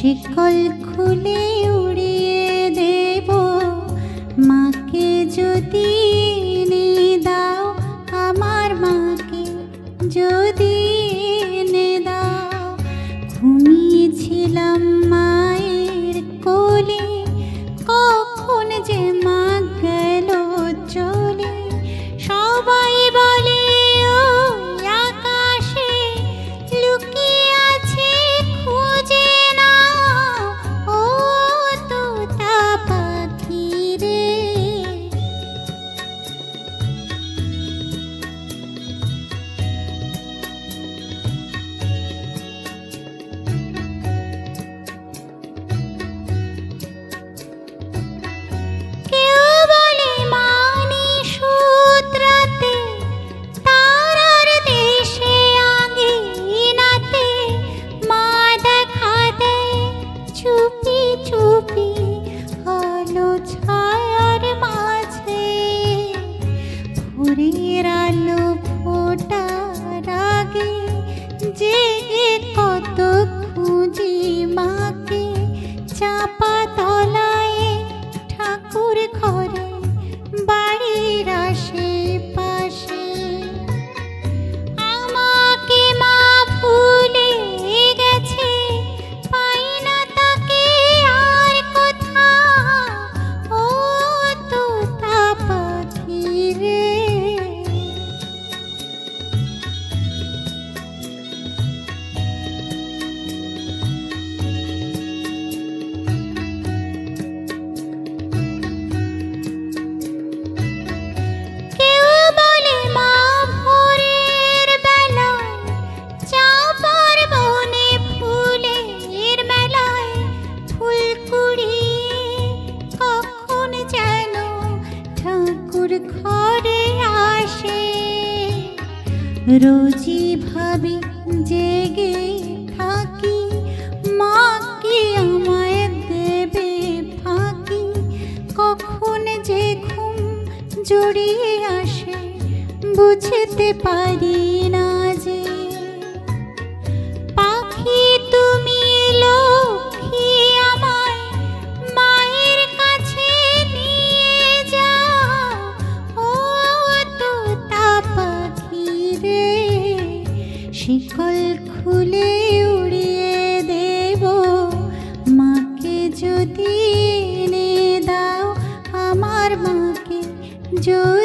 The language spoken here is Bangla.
শিকল খুলে উড়িয়ে দেব মাকে যদি এনে দাও, আমার মাকে যদি এনে দাও। ঘুমিয়েছিলাম মায়ের কোলে, কখন যে মা গেল চলে। সবাই বলে ওই আকাশে লুকিয়ে আছে, খুঁজে নাও ও তোতা পাখি রে। ভোরের আলো ফোটার আগে জেগে কত খুঁজি মাকে। চাপা তলায় ঠাকুর ঘরে বাড়ির আশেপাশে। আমাকে মা ভুলে গেছে, পাই না তাকে আর কোথাও ও তোতা পাখি রে। ঘরে আসে রোজই ভাবি, জেগে থাকি, মা কি আমায় দেবে ফাঁকি। কখন যে ঘুম জড়িয়ে আসে বুঝতে পারি না যে। পাখি তুমি লক্ষ্মী আমায় মায়ের কাছে নিয়ে যাও ও তোতা পাখি রে। শিকল খুলে উড়িয়ে দেব মাকে যদি এনে দাও, আমার মাকে যদি